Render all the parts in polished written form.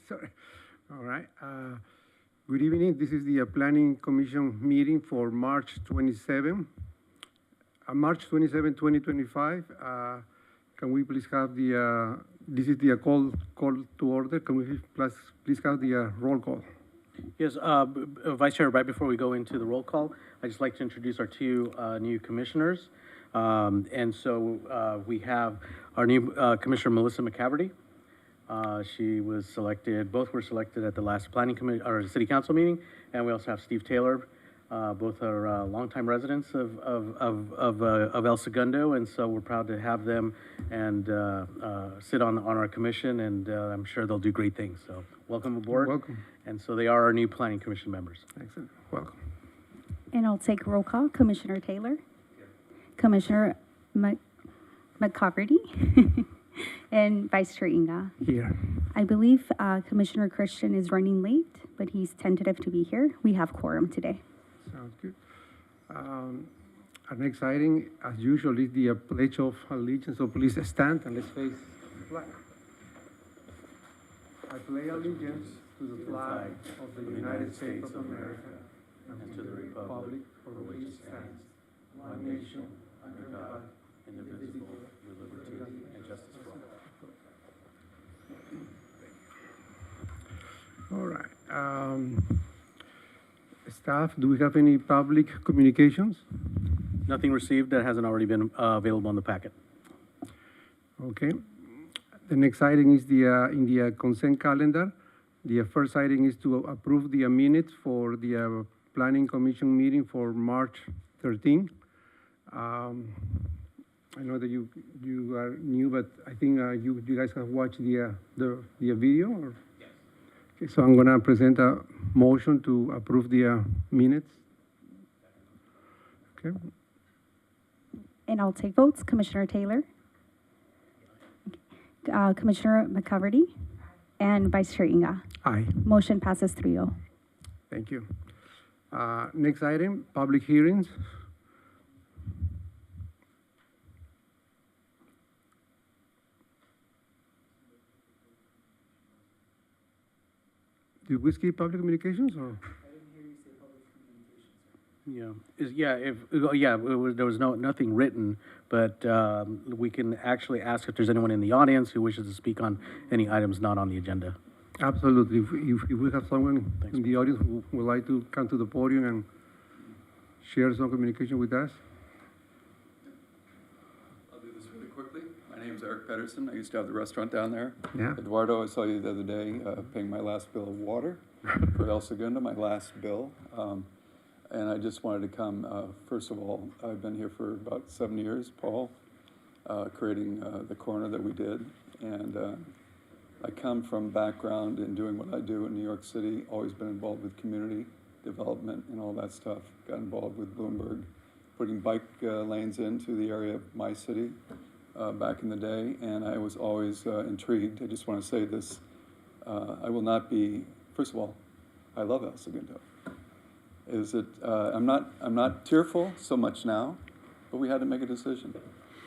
Sorry. All right. Good evening. This is the Planning Commission meeting for March 27, 2025. Can we please have this is the call to order. Can we please have the roll call? Yes, Vice Chair, right before we go into the roll call, I'd just like to introduce our two new commissioners. We have our new Commissioner Melissa McCaverty. She was selected, both were selected at the last City Council meeting, and we also have Steve Taylor. Both are longtime residents of El Segundo, and so we're proud to have them and sit on our commission, and I'm sure they'll do great things. So welcome aboard. Welcome. And so they are our new Planning Commission members. Excellent. Welcome. And I'll take roll call. Commissioner Taylor. Commissioner McCaverty. And Vice Chair Inga. Here. I believe Commissioner Christian is running late, but he's tentative to be here. We have quorum today. Sounds good. Our next item, as usual, is the Pledge of Allegiance. So please stand and let's face the flag. I pledge allegiance to the flag of the United States of America and to the republic for which it stands, one nation, under God, indivisible, with liberty and justice for all. All right. Staff, do we have any public communications? Nothing received that hasn't already been available on the packet. Okay. The next item is in the consent calendar. The first item is to approve the minutes for the Planning Commission meeting for March 13. I know that you are new, but I think you guys have watched the video. Or? Yes. Okay, so I'm going to present a motion to approve the minutes. Okay. And I'll take votes. Commissioner Taylor. Commissioner McCaverty. And Vice Chair Inga. Aye. Motion passes 3-0. Thank you. Next item, public hearings. Did we skip public communications or? There was nothing written, but we can actually ask if there's anyone in the audience who wishes to speak on any items not on the agenda. Absolutely. If we have someone in the audience who would like to come to the podium and share some communication with us. I'll do this really quickly. My name's Eric Pedersen. I used to have the restaurant down there. Yeah. Eduardo, I saw you the other day paying my last bill of water for El Segundo, my last bill. And I just wanted to come, first of all, I've been here for about 7 years, Paul, creating the corner that we did. And I come from background in doing what I do in New York City, always been involved with community development and all that stuff. Got involved with Bloomberg, putting bike lanes into the area of my city back in the day. And I was always intrigued. I just want to say this. I will not be, first of all, I love El Segundo. I'm not tearful so much now, but we had to make a decision.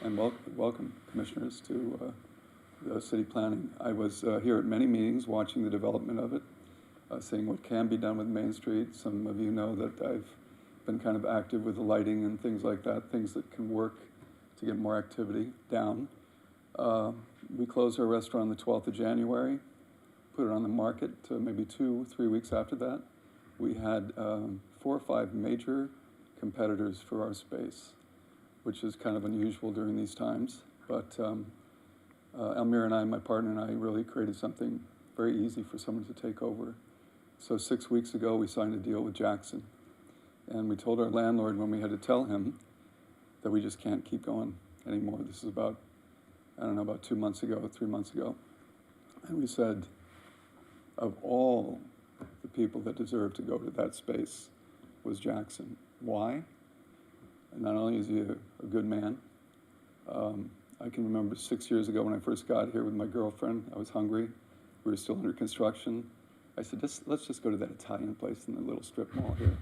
And welcome, commissioners, to the city planning. I was here at many meetings watching the development of it, seeing what can be done with Main Street. Some of you know that I've been kind of active with the lighting and things like that, things that can work to get more activity down. We closed our restaurant on the 12th of January, put it on the market maybe 2-3 weeks after that. We had 4 or 5 major competitors for our space, which is kind of unusual during these times. But Elmira and I, my partner and I, really created something very easy for someone to take over. So 6 weeks ago, we signed a deal with Jackson. And we told our landlord when we had to tell him that we just can't keep going anymore. This is about, I don't know, about 2 months ago, 3 months ago. And we said, of all the people that deserve to go to that space was Jackson. Why? And not only is he a good man, I can remember 6 years ago when I first got here with my girlfriend. I was hungry. We were still under construction. I said, let's just go to that Italian place in the little strip mall here.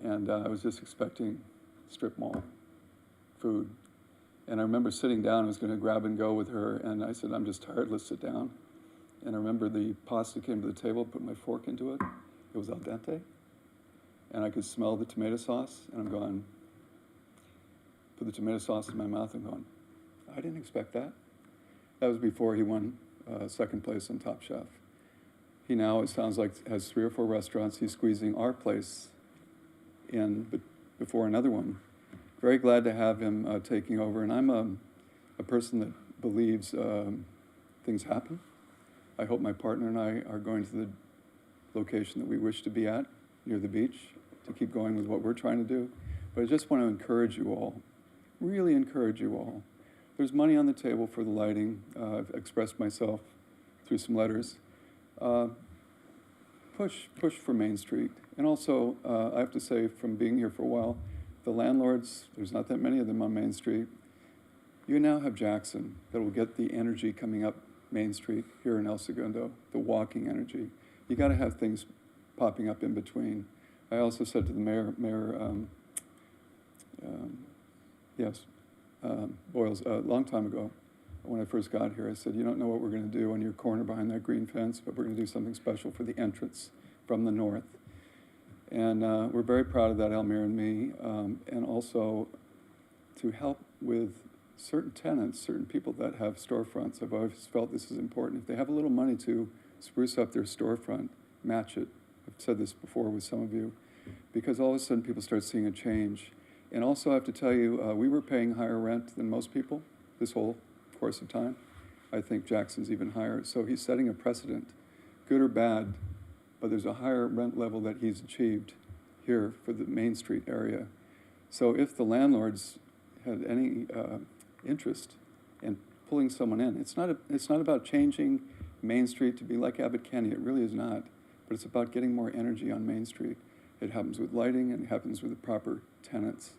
And I was just expecting strip mall food. And I remember sitting down, I was going to grab and go with her, and I said, I'm just tired, let's sit down. and I remember the pasta came to the table, put my fork into it. It was al dente. And I could smell the tomato sauce, and I'm going, put the tomato sauce in my mouth and going, I didn't expect that. That was before he won second place on Top Chef. He now, it sounds like, has 3 or 4 restaurants. He's squeezing our place in before another one. Very glad to have him taking over. And I'm a person that believes things happen. I hope my partner and I are going to the location that we wish to be at, near the beach, to keep going with what we're trying to do. But I just want to encourage you all, really encourage you all. There's money on the table for the lighting. I've expressed myself through some letters. Push for Main Street. And also, I have to say, from being here for a while, the landlords, there's not that many of them on Main Street. You now have Jackson that will get the energy coming up Main Street here in El Segundo, the walking energy. You got to have things popping up in between. I also said to the mayor, Boyles, a long time ago, when I first got here, I said, you don't know what we're going to do on your corner behind that green fence, but we're going to do something special for the entrance from the north. And we're very proud of that, Elmira and me, and also to help with certain tenants, certain people that have storefronts. I've always felt this is important. If they have a little money to spruce up their storefront, match it. I've said this before with some of you, because all of a sudden people start seeing a change. And also I have to tell you, we were paying higher rent than most people this whole course of time. I think Jackson's even higher. So he's setting a precedent, good or bad, but there's a higher rent level that he's achieved here for the Main Street area. So if the landlords had any interest in pulling someone in, it's not about changing Main Street to be like Abbott Kinney. It really is not. But it's about getting more energy on Main Street. It happens with lighting and it happens with the proper tenants.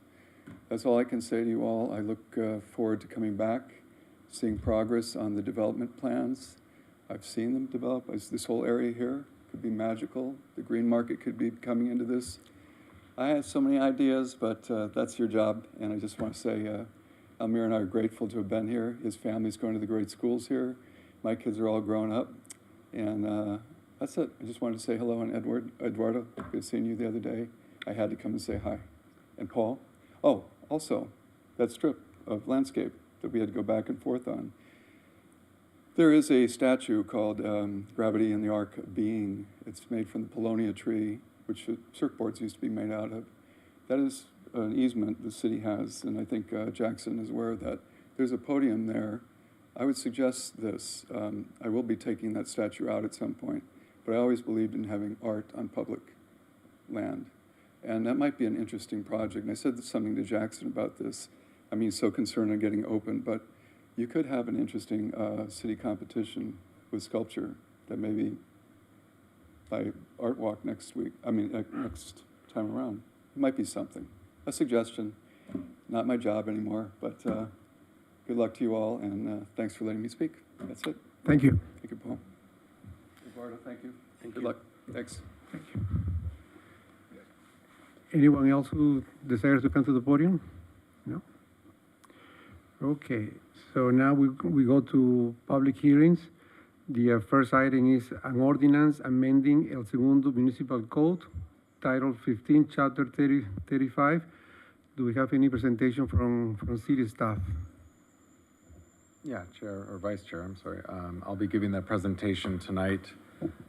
That's all I can say to you all. I look forward to coming back, seeing progress on the development plans. I've seen them develop. This whole area here could be magical. The green market could be coming into this. I have so many ideas, but that's your job. And I just want to say, Elmira and I are grateful to have been here. His family's going to the great schools here. My kids are all grown up. And that's it. I just wanted to say hello. And Eduardo, good seeing you the other day. I had to come and say hi. And Paul. Oh, also, that strip of landscape that we had to go back and forth on. There is a statue called Gravity in the Arc of Being. It's made from the Paulownia tree, which circuit boards used to be made out of. That is an easement the city has, and I think Jackson is aware of that. There's a podium there. I would suggest this. I will be taking that statue out at some point, but I always believed in having art on public land. And that might be an interesting project. And I said something to Jackson about this. I mean, so concerned on getting open, but you could have an interesting city competition with sculpture that maybe by Art Walk next time around. It might be something. A suggestion. Not my job anymore, but good luck to you all, and thanks for letting me speak. That's it. Thank you. Thank you, Paul. Eduardo, thank you. Thank Good you. luck. Thanks. Thank you. Anyone else who desires to come to the podium? No? Okay, so now we go to public hearings. The first item is an ordinance amending El Segundo Municipal Code, Title 15, Chapter 35. Do we have any presentation from city staff? Yeah, Chair or Vice Chair, I'm sorry. I'll be giving that presentation tonight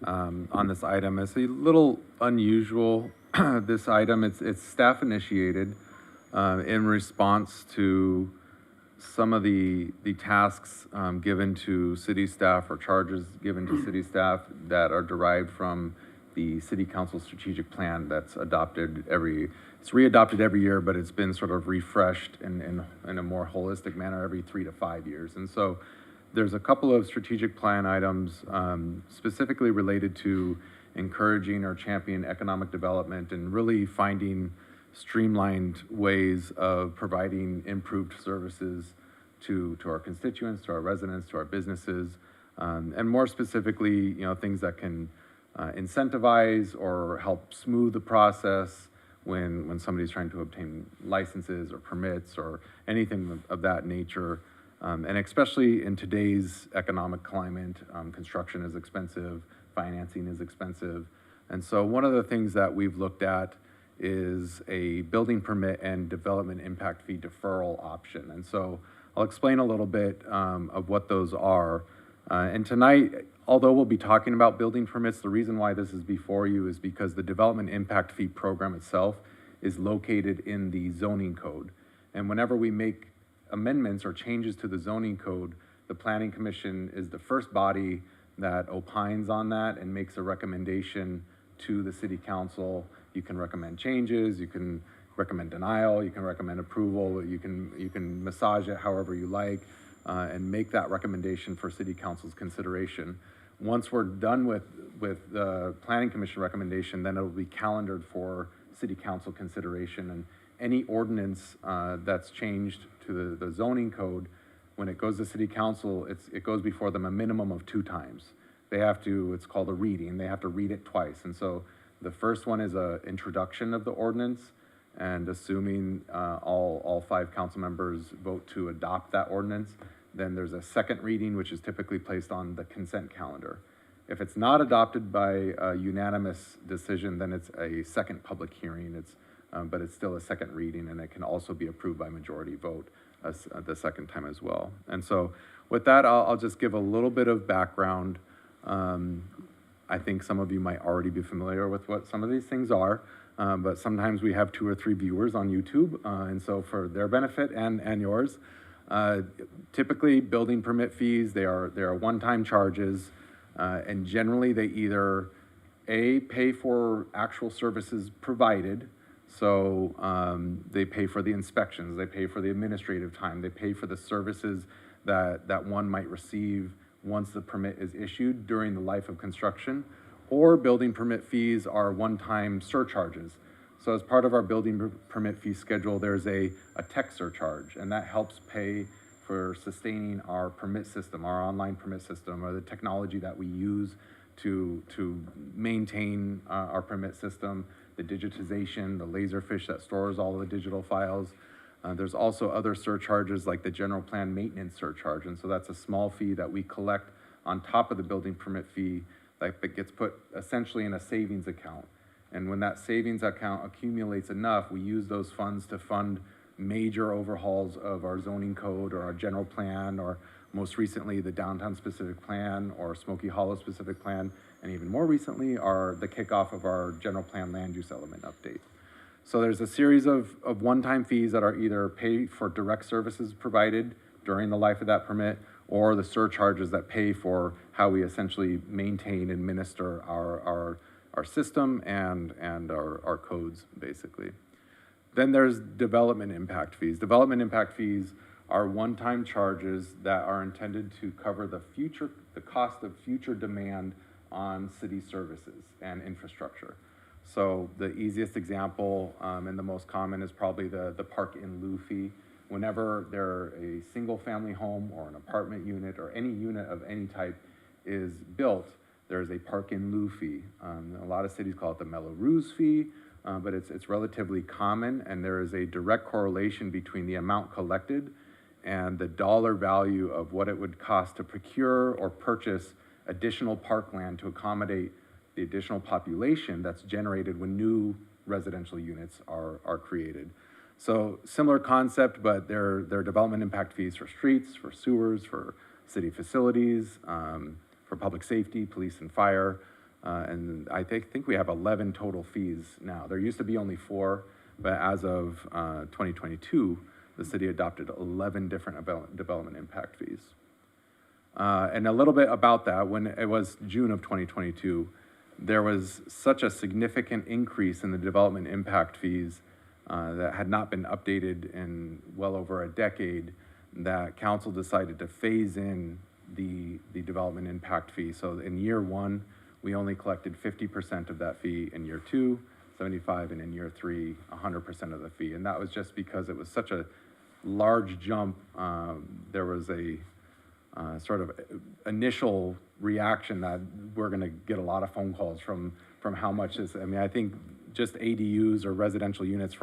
on this item. It's a little unusual, this item. It's staff initiated in response to some of the tasks given to city staff or charges given to city staff that are derived from the City Council strategic plan that's adopted it's readopted every year, but it's been sort of refreshed in a more holistic manner every 3 to 5 years. And so there's a couple of strategic plan items specifically related to encouraging or championing economic development and really finding streamlined ways of providing improved services to our constituents, to our residents, to our businesses, and more specifically, things that can incentivize or help smooth the process when somebody's trying to obtain licenses or permits or anything of that nature. And especially in today's economic climate, construction is expensive, financing is expensive. And so one of the things that we've looked at is a building permit and development impact fee deferral option. And so I'll explain a little bit of what those are. And tonight, although we'll be talking about building permits, the reason why this is before you is because the development impact fee program itself is located in the zoning code. And whenever we make amendments or changes to the zoning code, the Planning Commission is the first body that opines on that and makes a recommendation to the City Council. You can recommend changes, you can recommend denial, you can recommend approval, you can massage it however you like, and make that recommendation for City Council's consideration. Once we're done with the Planning Commission recommendation, then it'll be calendared for City Council consideration, and any ordinance that's changed to the zoning code, when it goes to City Council, it goes before them a minimum of 2 times. They have to, it's called a reading, they have to read it twice. And so the first one is a introduction of the ordinance, and assuming all 5 council members vote to adopt that ordinance, then there's a second reading, which is typically placed on the consent calendar. If it's not adopted by a unanimous decision, then it's a second public hearing. But it's still a second reading, and it can also be approved by majority vote the second time as well. And so with that, I'll just give a little bit of background. I think some of you might already be familiar with what some of these things are, but sometimes we have 2 or 3 viewers on YouTube, and so for their benefit and yours, typically building permit fees, they are one-time charges, and generally they either pay for actual services provided. So they pay for the inspections, they pay for the administrative time, they pay for the services that one might receive once the permit is issued during the life of construction, or building permit fees are one-time surcharges. So as part of our building permit fee schedule, there's a tech surcharge, and that helps pay for sustaining our permit system, our online permit system, or the technology that we use to maintain our permit system, the digitization, the Laserfish that stores all of the digital files. There's also other surcharges like the general plan maintenance surcharge, and so that's a small fee that we collect on top of the building permit fee that gets put essentially in a savings account. And when that savings account accumulates enough, we use those funds to fund major overhauls of our zoning code or our general plan, or most recently the downtown specific plan or Smoky Hollow specific plan, and even more recently the kickoff of our general plan land use element update. So there's a series of one-time fees that are either paid for direct services provided during the life of that permit, or the surcharges that pay for how we essentially maintain and administer our system and our codes, basically. Then there's development impact fees. Development impact fees are one-time charges that are intended to cover the cost of future demand on city services and infrastructure. So the easiest example and the most common is probably the park in lieu fee. Whenever a single family home or an apartment unit or any unit of any type is built, there's a park in lieu fee. A lot of cities call it the Mello-Roos fee, but it's relatively common, and there is a direct correlation between the amount collected and the dollar value of what it would cost to procure or purchase additional parkland to accommodate the additional population that's generated when new residential units are created. So similar concept, but they're development impact fees for streets, for sewers, for city facilities, for public safety, police and fire. And I think we have 11 total fees now. There used to be only 4, but as of 2022, the city adopted 11 different development impact fees. And a little bit about that, when it was June of 2022, there was such a significant increase in the development impact fees that had not been updated in well over a decade, that council decided to phase in the development impact fee. So in year 1, we only collected 50% of that fee. In year 2, 75%, and in year 3, 100% of the fee. And that was just because it was such a large jump. There was a sort of initial reaction that we're going to get a lot of phone calls from how much this. I mean, I think just ADUs or residential units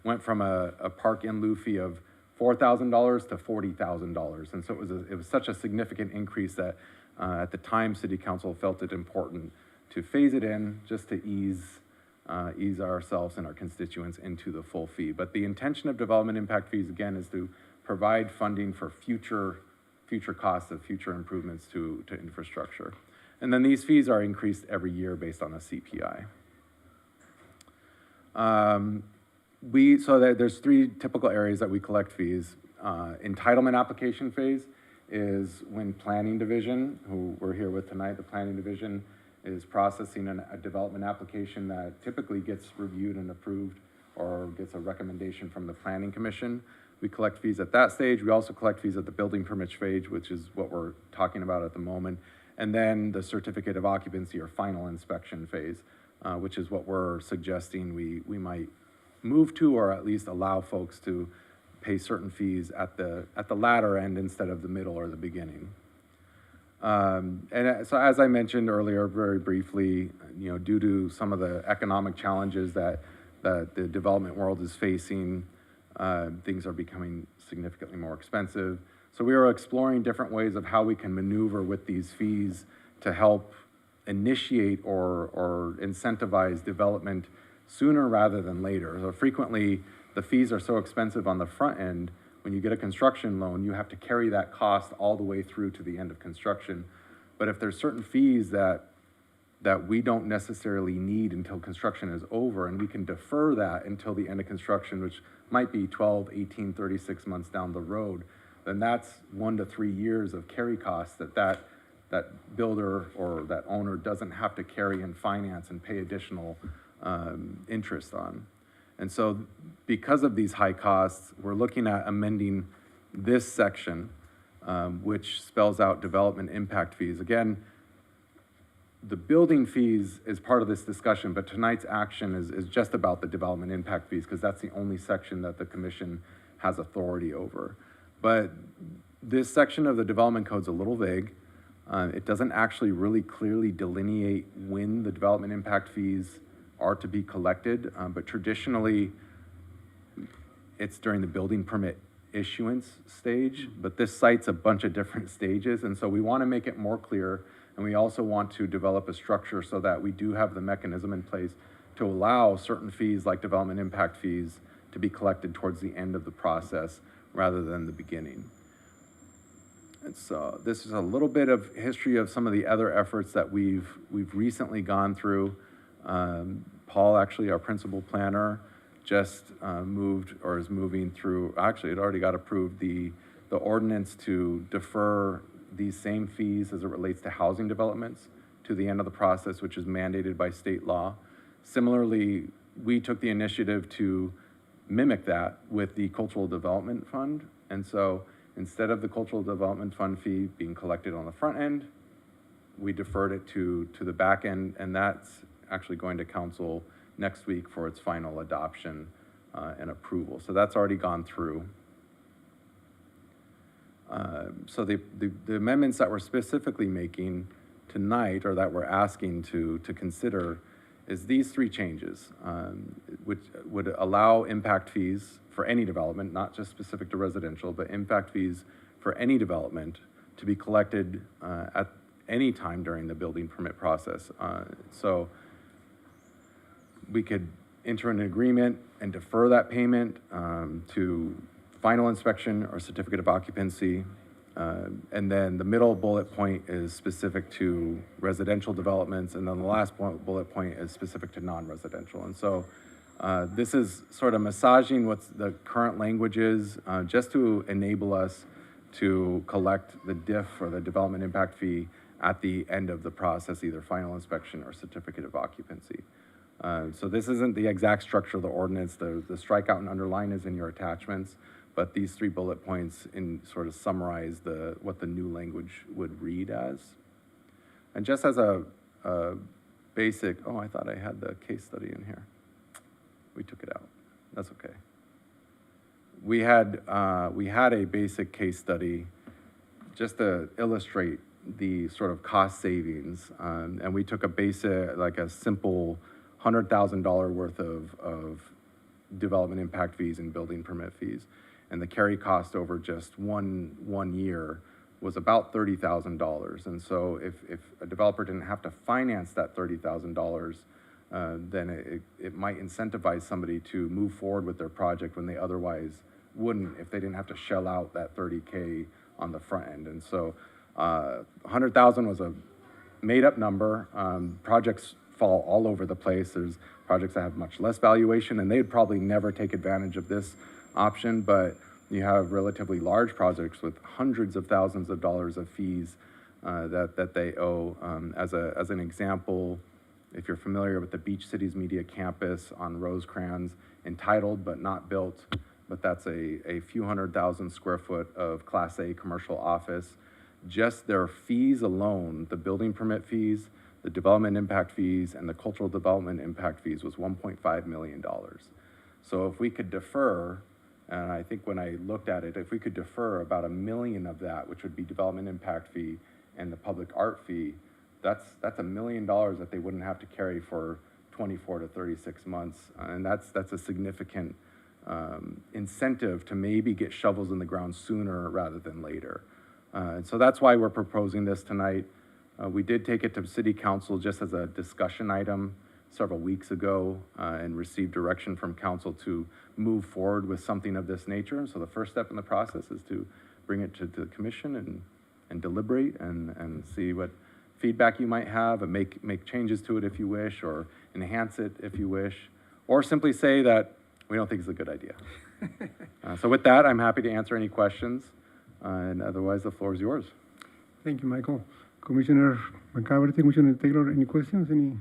went from a park in lieu fee of $4,000 to $40,000. And so it was such a significant increase that at the time, City Council felt it important to phase it in just to ease ourselves and our constituents into the full fee. But the intention of development impact fees, again, is to provide funding for future costs of future improvements to infrastructure. And then these fees are increased every year based on the CPI. So there's three typical areas that we collect fees. Entitlement application phase is when planning division, who we're here with tonight, the planning division is processing a development application that typically gets reviewed and approved or gets a recommendation from the planning commission. We collect fees at that stage. We also collect fees at the building permit phase, which is what we're talking about at the moment. And then the certificate of occupancy or final inspection phase, which is what we're suggesting we might move to, or at least allow folks to pay certain fees at the latter end instead of the middle or the beginning. So as I mentioned earlier, very briefly, due to some of the economic challenges that the development world is facing, things are becoming significantly more expensive. So we are exploring different ways of how we can maneuver with these fees to help initiate or incentivize development sooner rather than later. So frequently, the fees are so expensive on the front end. When you get a construction loan, you have to carry that cost all the way through to the end of construction. But if there's certain fees that we don't necessarily need until construction is over, and we can defer that until the end of construction, which might be 12, 18, 36 months down the road, then that's 1 to 3 years of carry costs that builder or that owner doesn't have to carry and finance and pay additional interest on. And so because of these high costs, we're looking at amending this section, which spells out development impact fees. Again, the building fees is part of this discussion, but tonight's action is just about the development impact fees, because that's the only section that the commission has authority over. But this section of the development code is a little vague. It doesn't actually really clearly delineate when the development impact fees are to be collected, but traditionally it's during the building permit issuance stage, but this cites a bunch of different stages, and so we want to make it more clear, and we also want to develop a structure so that we do have the mechanism in place to allow certain fees like development impact fees to be collected towards the end of the process rather than the beginning. And so this is a little bit of history of some of the other efforts that we've recently gone through. Paul, actually, our principal planner, just moved or is moving through, actually it already got approved, the ordinance to defer these same fees as it relates to housing developments to the end of the process, which is mandated by state law. Similarly, we took the initiative to mimic that with the Cultural Development Fund. And so instead of the Cultural Development Fund fee being collected on the front end, we deferred it to the back end, and that's actually going to council next week for its final adoption and approval. So that's already gone through. So the amendments that we're specifically making tonight, or that we're asking to consider, is these three changes, which would allow impact fees for any development, not just specific to residential, but impact fees for any development to be collected at any time during the building permit process. So we could enter an agreement and defer that payment to final inspection or certificate of occupancy. And then the middle bullet point is specific to residential developments, and then the last bullet point is specific to non-residential. And so this is sort of massaging what the current language is, just to enable us to collect the DIF or the development impact fee at the end of the process, either final inspection or certificate of occupancy. So this isn't the exact structure of the ordinance. The strikeout and underline is in your attachments, but these three bullet points sort of summarize what the new language would read as. And just as a basic, oh, I thought I had the case study in here. We took it out. That's okay. We had a basic case study just to illustrate the sort of cost savings, and we took a simple $100,000 worth of development impact fees and building permit fees. and the carry cost over just one year was about $30,000. And so if a developer didn't have to finance that $30,000, then it might incentivize somebody to move forward with their project when they otherwise wouldn't if they didn't have to shell out that 30K on the front end. And so 100,000 was a made-up number. Projects fall all over the place. There's projects that have much less valuation, and they'd probably never take advantage of this option, but you have relatively large projects with hundreds of thousands of dollars of fees that they owe. As an example, if you're familiar with the Beach Cities Media Campus on Rosecrans, entitled but not built, but that's a few 100,000 square foot of Class A commercial office. Just their fees alone, the building permit fees, the development impact fees, and the cultural development impact fees was $1.5 million. So if we could defer, and I think when I looked at it, if we could defer about $1 million of that, which would be development impact fee and the public art fee, that's $1 million that they wouldn't have to carry for 24 to 36 months. And that's a significant incentive to maybe get shovels in the ground sooner rather than later. And so that's why we're proposing this tonight. We did take it to City Council just as a discussion item several weeks ago and received direction from Council to move forward with something of this nature. And so the first step in the process is to bring it to the Commission and deliberate and see what feedback you might have and make changes to it if you wish, or enhance it if you wish, or simply say that we don't think it's a good idea. So with that, I'm happy to answer any questions, and otherwise the floor is yours. Thank you, Michael. Commissioner McCaverty, Commissioner Taylor, any questions? Any?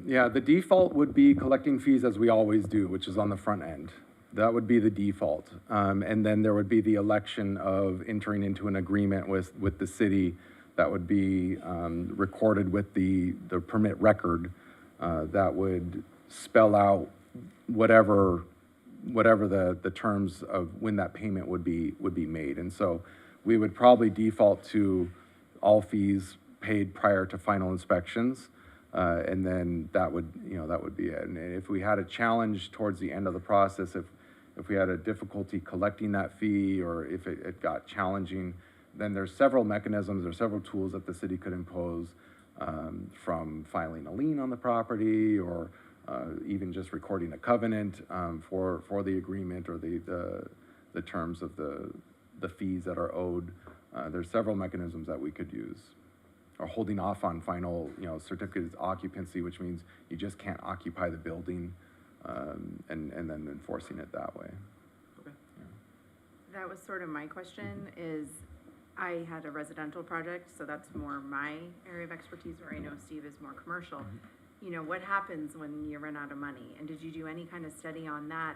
Yeah, the default would be collecting fees as we always do, which is on the front end. That would be the default. And then there would be the election of entering into an agreement with the city that would be recorded with the permit record that would spell out whatever the terms of when that payment would be made. And so we would probably default to all fees paid prior to final inspections. And then that would be it. And if we had a challenge towards the end of the process, if we had a difficulty collecting that fee, or if it got challenging, then there's several mechanisms, there's several tools that the city could impose, from filing a lien on the property, or even just recording a covenant for the agreement or the terms of the fees that are owed. There's several mechanisms that we could use. Or holding off on final, certificate of occupancy, which means you just can't occupy the building, and then enforcing it that way. Okay. That was sort of my question, is I had a residential project, so that's more my area of expertise, where I know Steve is more commercial. You know, what happens when you run out of money? And did you do any kind of study on that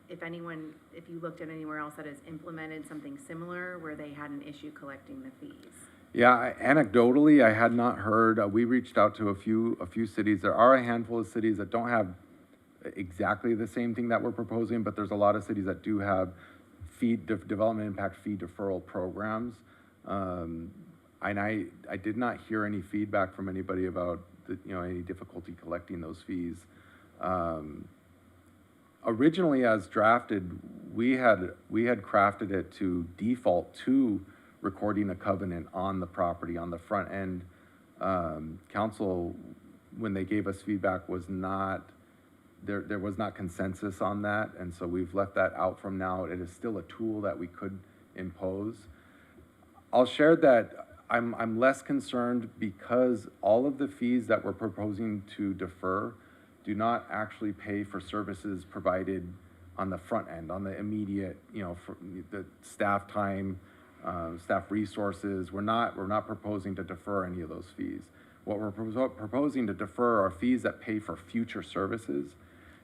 if you looked at anywhere else that has implemented something similar where they had an issue collecting the fees? Yeah, anecdotally, I had not heard. We reached out to a few cities. There are a handful of cities that don't have exactly the same thing that we're proposing, but there's a lot of cities that do have development impact fee deferral programs. And I did not hear any feedback from anybody about any difficulty collecting those fees. Originally, as drafted, we had crafted it to default to recording a covenant on the property on the front end. Council, when they gave us feedback, was not there was not consensus on that, and so we've left that out from now. It is still a tool that we could impose. I'll share that I'm less concerned because all of the fees that we're proposing to defer do not actually pay for services provided on the front end, on the immediate, for the staff time, staff resources. We're not proposing to defer any of those fees. What we're proposing to defer are fees that pay for future services.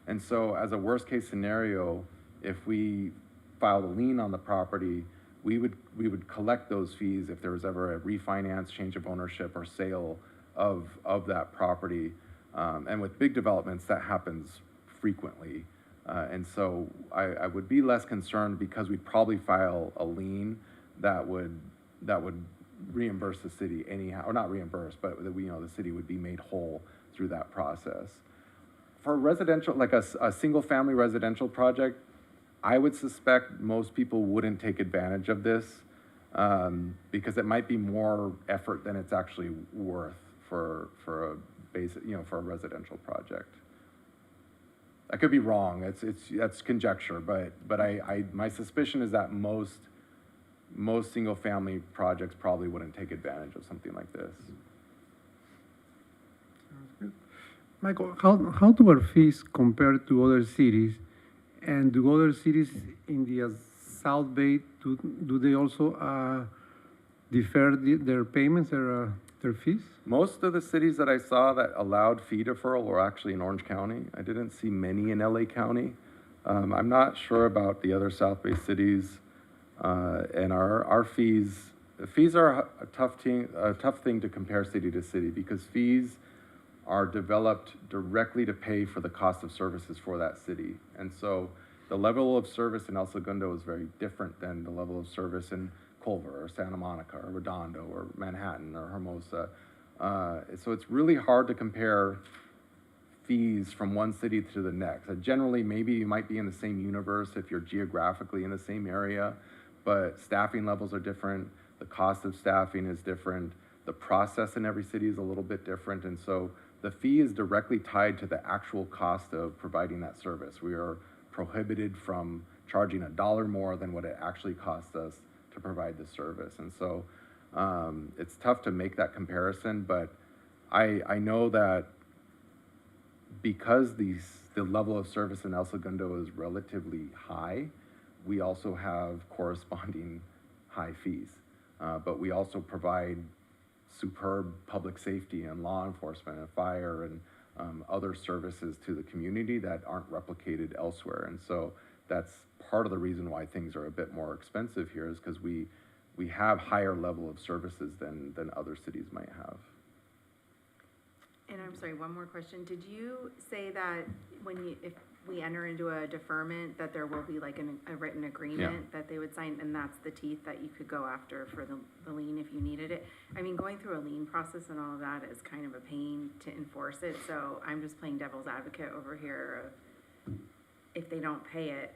And so as a worst case scenario, if we filed a lien on the property, we would collect those fees if there was ever a refinance, change of ownership, or sale of that property. And with big developments, that happens frequently. And so I would be less concerned because we'd probably file a lien that would reimburse the city anyhow, or not reimburse, but the city would be made whole through that process. for residential, like a single-family residential project, I would suspect most people wouldn't take advantage of this, because it might be more effort than it's actually worth for a basic, for a residential project. I could be wrong, that's conjecture, but my suspicion is that most single-family projects probably wouldn't take advantage of something like this. Michael, how do our fees compare to other cities? And do other cities in the South Bay, do they also defer their payments, their fees? Most of the cities that I saw that allowed fee deferral were actually in Orange County. I didn't see many in LA County. I'm not sure about the other South Bay cities. And our fees are a tough thing to compare city to city, because fees are developed directly to pay for the cost of services for that city. And so the level of service in El Segundo is very different than the level of service in Culver or Santa Monica or Redondo or Manhattan or Hermosa. So it's really hard to compare fees from one city to the next. Generally, maybe you might be in the same universe if you're geographically in the same area, but staffing levels are different. The cost of staffing is different. The process in every city is a little bit different. And so the fee is directly tied to the actual cost of providing that service. We are prohibited from charging $1 more than what it actually costs us to provide the service. And so it's tough to make that comparison, but I know that because the level of service in El Segundo is relatively high, we also have corresponding high fees. But we also provide superb public safety and law enforcement and fire and other services to the community that aren't replicated elsewhere. And so that's part of the reason why things are a bit more expensive here, is because we have higher level of services than other cities might have. And I'm sorry, one more question. Did you say that if we enter into a deferment, that there will be like a written agreement that they would sign, and that's the teeth that you could go after for the lien if you needed it? I mean, going through a lien process and all of that is kind of a pain to enforce it, so I'm just playing devil's advocate over here of, if they don't pay it,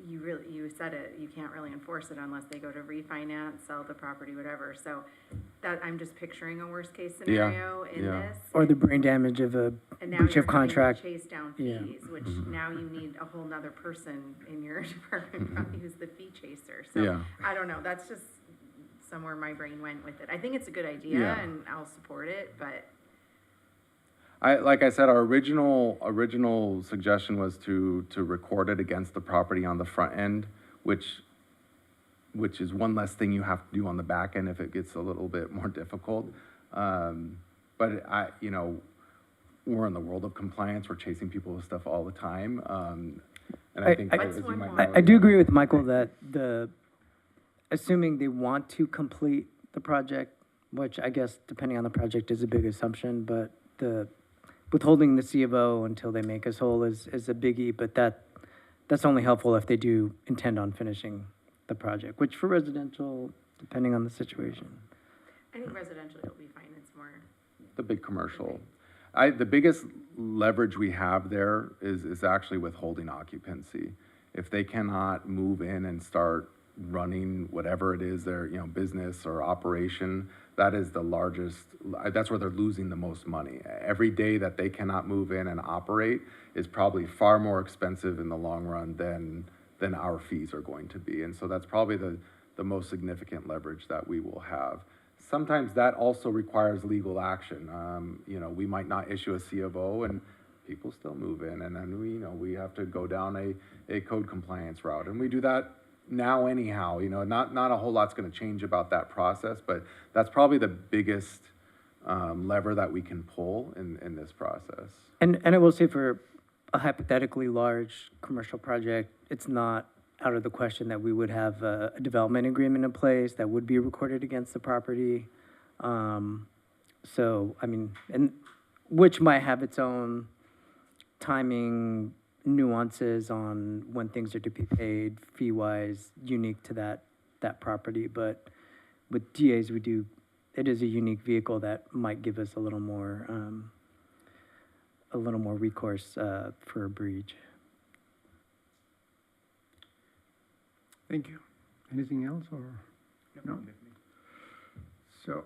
you said it, you can't really enforce it unless they go to refinance, sell the property, whatever. So that, I'm just picturing a worst case scenario in this. Or the brain damage of a And now breach you're of contract. having to chase down Yeah. fees, which now you need a whole nother person in your department probably who's the fee chaser. So Yeah. I don't know, that's just somewhere my brain went with it. I think it's a good idea Yeah. and I'll support it, but Like I said, our original suggestion was to record it against the property on the front end, which is one less thing you have to do on the back end if it gets a little bit more difficult. But we're in the world of compliance. We're chasing people with stuff all the time. And I think, What's as you one might more? know, I do agree with Michael that assuming they want to complete the project, which I guess depending on the project is a big assumption, but the withholding the C of O until they make us whole is a biggie, but that's only helpful if they do intend on finishing the project, which for residential, depending on the situation. I think residential will be fine. It's more, the big commercial. The biggest leverage we have there is actually withholding occupancy. If they cannot move in and start running whatever it is, their business or operation, that is the largest, that's where they're losing the most money. Every day that they cannot move in and operate is probably far more expensive in the long run than our fees are going to be. And so that's probably the most significant leverage that we will have. Sometimes that also requires legal action. We might not issue a C of O and people still move in, and then we have to go down a code compliance route. And we do that now anyhow. Not a whole lot's gonna change about that process, but that's probably the biggest lever that we can pull in this process. And I will say for a hypothetically large commercial project, it's not out of the question that we would have a development agreement in place that would be recorded against the property. So, I mean, and which might have its own timing nuances on when things are to be paid, fee-wise, unique to that property. But with DAs, it is a unique vehicle that might give us a little more a little more recourse for a breach. Thank you. Anything else, or? No? So,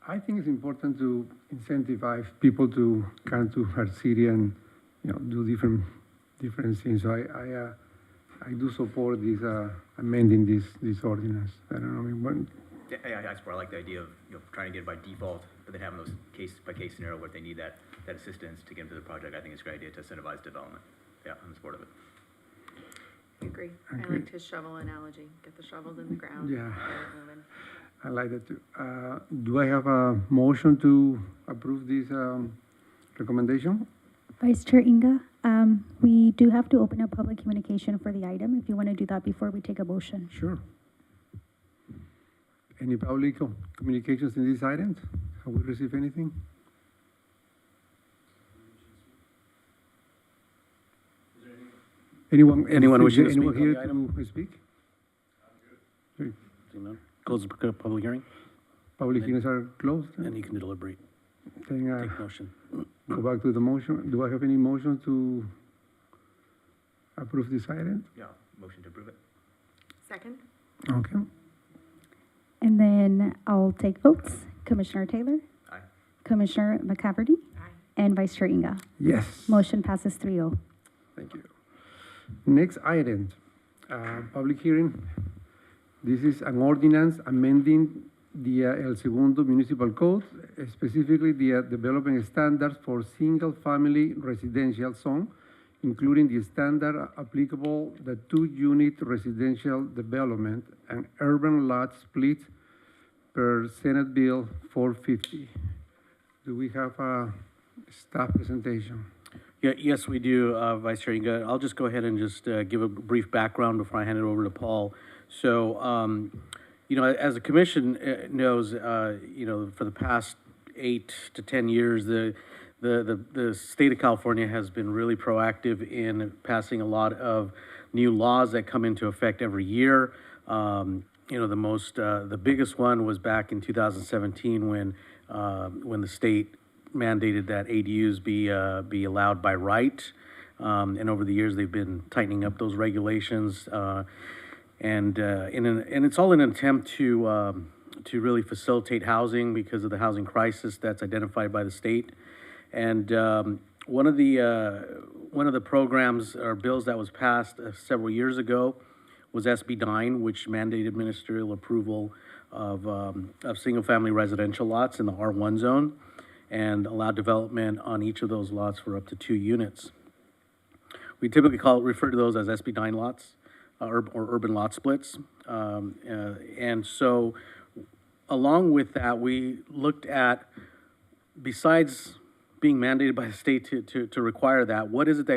I think it's important to incentivize people to come to our city and, do different things. So I do support this, amending this ordinance. I don't know, Yeah, I support, I like the idea of, trying to get it by default, but then having those case-by-case scenario where they need that assistance to get into the project. I think it's a great idea to incentivize development. Yeah, I'm in support of it. I agree. I Agree. liked his shovel analogy. Get the shovels in the ground. Yeah. get it moving. I like that too. Do I have a motion to approve this, recommendation? Vice Chair Inga, we do have to open up public communication for the item, if you want to do that before we take a motion. Sure. Any public communications in these items? Have we received anything? Anyone wishing to speak Anyone on the here item? to speak? Seeing none. Close the public hearing, Public hearings are closed. and you can deliberate, Then, take motion. go back to the motion. Do I have any motion to approve this item? Yeah, motion to approve it. Second? Okay. And then I'll take votes. Commissioner Taylor, Aye. Commissioner McCaverty, Aye. and Vice Chair Inga. Yes. Motion passes 3-0. Thank you. Next item, public hearing. This is an ordinance amending the El Segundo Municipal Code, specifically the development standards for single-family residential zone, including the standard applicable the 2-unit residential development and urban lot split per Senate Bill 450. Do we have a staff presentation? Yeah, yes, we do, Vice Chair Inga. I'll just go ahead and just give a brief background before I hand it over to Paul. So, as the commission knows, for the past 8 to 10 years, the state of California has been really proactive in passing a lot of new laws that come into effect every year. The biggest one was back in 2017 when the state mandated that ADUs be allowed by right. And over the years, they've been tightening up those regulations. And it's all in an attempt to really facilitate housing because of the housing crisis that's identified by the state. And one of the programs or bills that was passed several years ago was SB 9, which mandated ministerial approval of single-family residential lots in the R1 zone and allowed development on each of those lots for up to 2 units. We typically refer to those as SB 9 lots or urban lot splits. And so along with that, we looked at, besides being mandated by the state to require that, what is it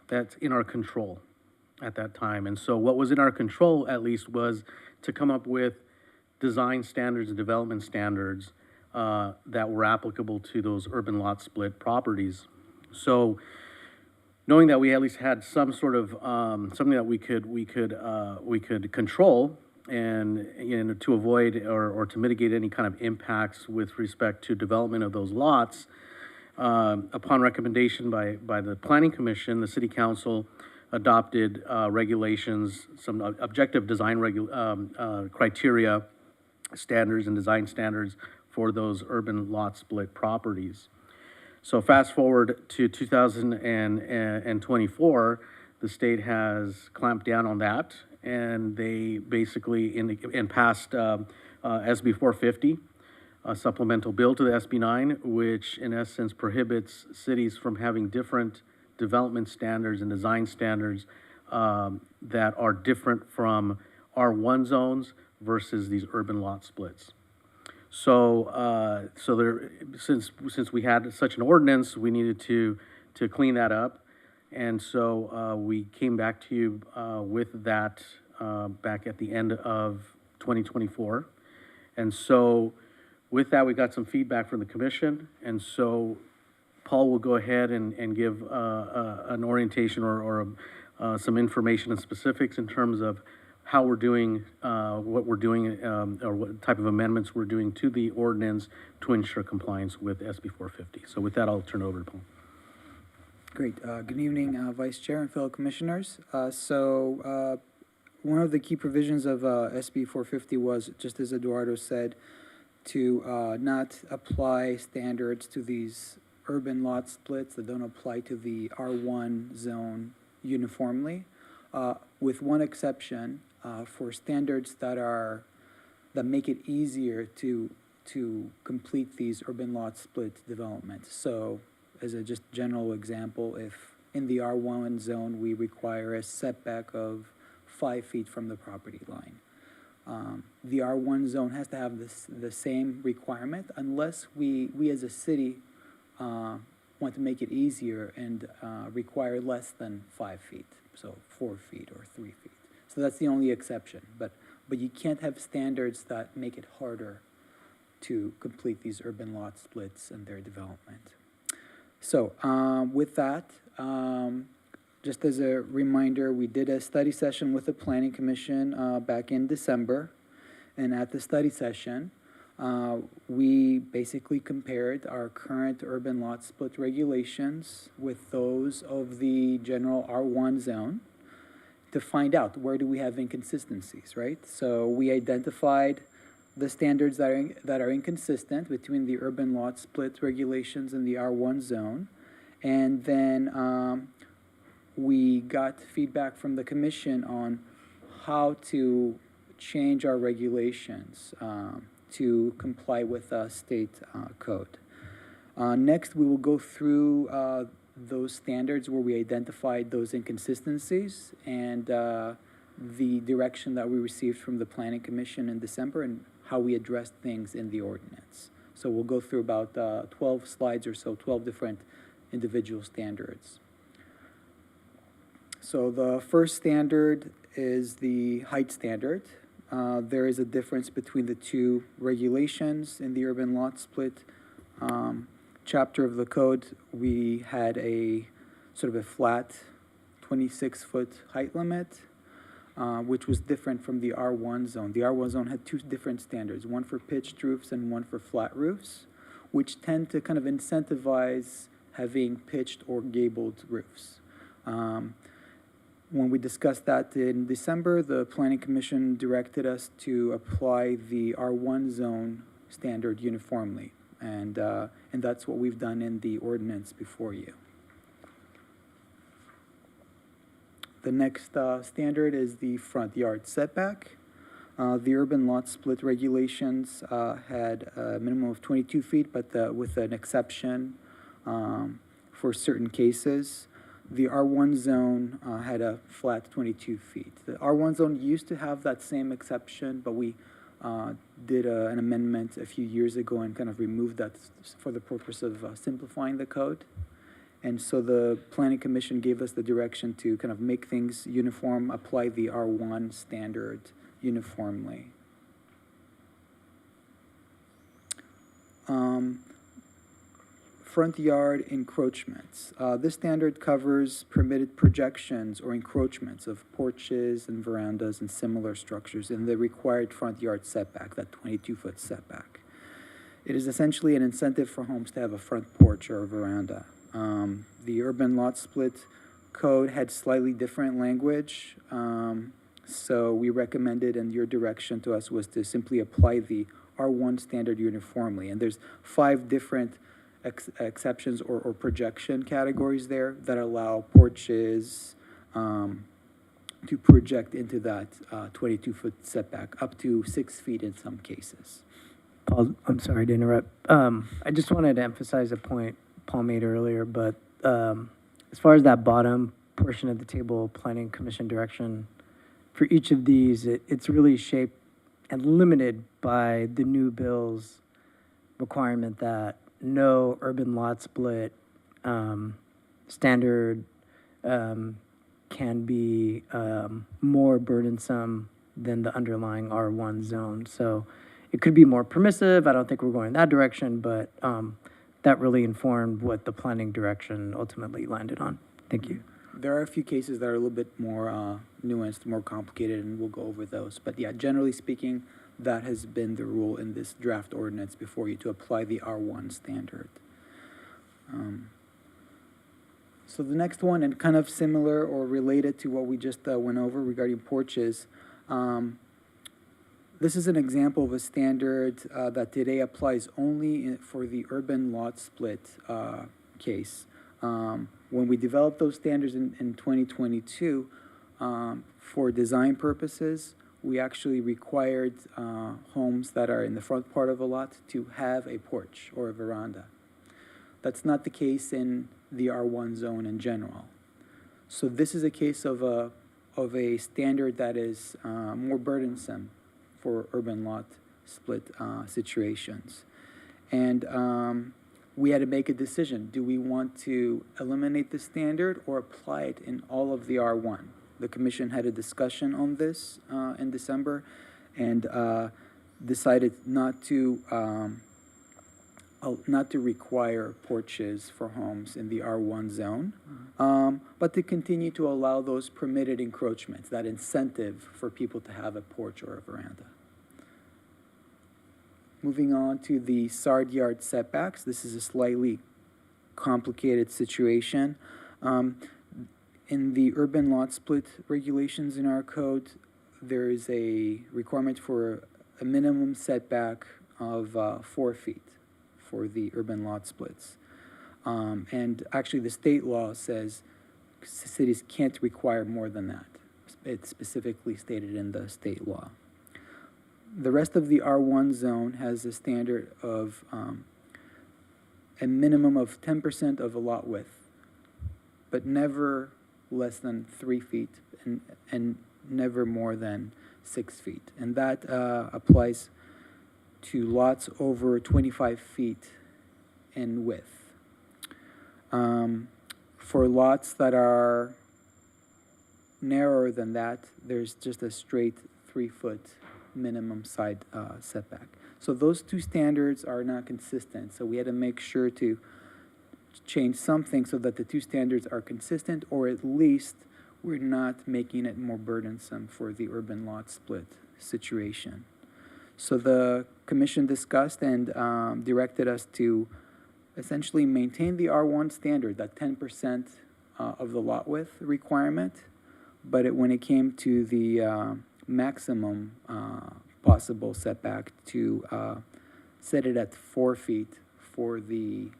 that's in our control at that time? And so what was in our control, at least, was to come up with design standards and development standards that were applicable to those urban lot split properties. So knowing that we at least had some sort of something that we could control and to avoid or to mitigate any kind of impacts with respect to development of those lots, upon recommendation by the Planning Commission, the City Council adopted regulations, some objective design criteria, standards and design standards for those urban lot split properties. So fast forward to 2024, the state has clamped down on that, and they basically passed SB 450, a supplemental bill to the SB 9, which in essence prohibits cities from having different development standards and design standards that are different from R1 zones versus these urban lot splits. So, since we had such an ordinance, we needed to clean that up, and so we came back to you with that back at the end of 2024, and so with that we got some feedback from the commission, and so Paul will go ahead and give an orientation or some information and specifics in terms of how we're doing, what we're doing, or what type of amendments we're doing to the ordinance to ensure compliance with SB 450. So with that, I'll turn it over to Paul. Great. Good evening, Vice Chair and fellow commissioners. One of the key provisions of SB 450 was, just as Eduardo said, to not apply standards to these urban lot splits that don't apply to the R1 zone uniformly, with one exception for standards that make it easier to complete these urban lot split developments. So, as a just general example, if in the R1 zone we require a setback of 5 feet from the property line, the R1 zone has to have the same requirement unless we as a city want to make it easier and require less than 5 feet, so 4 feet or 3 feet. So that's the only exception. But you can't have standards that make it harder to complete these urban lot splits and their development. So with that, just as a reminder, we did a study session with the Planning Commission back in December. And at the study session, we basically compared our current urban lot split regulations with those of the general R1 zone to find out where do we have inconsistencies, right? So we identified the standards that are inconsistent between the urban lot split regulations and the R1 zone. And then we got feedback from the commission on how to change our regulations to comply with state code. Next, we will go through those standards where we identified those inconsistencies and the direction that we received from the Planning Commission in December and how we addressed things in the ordinance. So we'll go through about 12 slides or so, 12 different individual standards. So the first standard is the height standard. There is a difference between the two regulations in the urban lot split chapter of the code. We had a sort of a flat 26-foot height limit, which was different from the R1 zone. The R1 zone had two different standards, one for pitched roofs and one for flat roofs, which tend to kind of incentivize having pitched or gabled roofs. When we discussed that in December, the Planning Commission directed us to apply the R1 zone standard uniformly, and that's what we've done in the ordinance before you. The next standard is the front yard setback. The urban lot split regulations had a minimum of 22 feet, but with an exception for certain cases. The R1 zone had a flat 22 feet. The R1 zone used to have that same exception, but we did an amendment a few years ago and kind of removed that for the purpose of simplifying the code. And so the Planning Commission gave us the direction to kind of make things uniform, apply the R1 standard uniformly. Front yard encroachments. This standard covers permitted projections or encroachments of porches and verandas and similar structures in the required front yard setback, that 22-foot setback. It is essentially an incentive for homes to have a front porch or a veranda. The urban lot split code had slightly different language, so we recommended, and your direction to us was to simply apply the R1 standard uniformly. And there's 5 different exceptions or projection categories there that allow porches to project into that 22-foot setback, up to 6 feet in some cases. Paul, I'm sorry to interrupt. I just wanted to emphasize a point Paul made earlier, but as far as that bottom portion of the table, Planning Commission direction, for each of these, it's really shaped and limited by the new bill's requirement that no urban lot split standard can be more burdensome than the underlying R1 zone. So it could be more permissive. I don't think we're going in that direction, but that really informed what the planning direction ultimately landed on. Thank you. There are a few cases that are a little bit more nuanced, more complicated, and we'll go over those. But yeah, generally speaking, that has been the rule in this draft ordinance before you to apply the R1 standard. So the next one, and kind of similar or related to what we just went over regarding porches, this is an example of a standard that today applies only for the urban lot split case. When we developed those standards in 2022, for design purposes, we actually required homes that are in the front part of a lot to have a porch or a veranda. That's not the case in the R1 zone in general. So this is a case of a standard that is more burdensome for urban lot split situations. And we had to make a decision. Do we want to eliminate the standard or apply it in all of the R1? The commission had a discussion on this in December and decided not to require porches for homes in the R1 zone, but to continue to allow those permitted encroachments, that incentive for people to have a porch or a veranda. Moving on to the SARD yard setbacks, this is a slightly complicated situation. In the urban lot split regulations in our code, there is a requirement for a minimum setback of 4 feet for the urban lot splits. And actually the state law says cities can't require more than that. It's specifically stated in the state law. The rest of the R1 zone has a standard of a minimum of 10% of a lot width, but never less than 3 feet and never more than 6 feet. And that applies to lots over 25 feet in width. For lots that are narrower than that, there's just a straight 3-foot minimum side setback. So those two standards are not consistent. So we had to make sure to change something so that the two standards are consistent, or at least we're not making it more burdensome for the urban lot split situation. So the commission discussed and directed us to essentially maintain the R1 standard, that 10% of the lot width requirement, but when it came to the maximum possible setback, to set it at 4 feet for the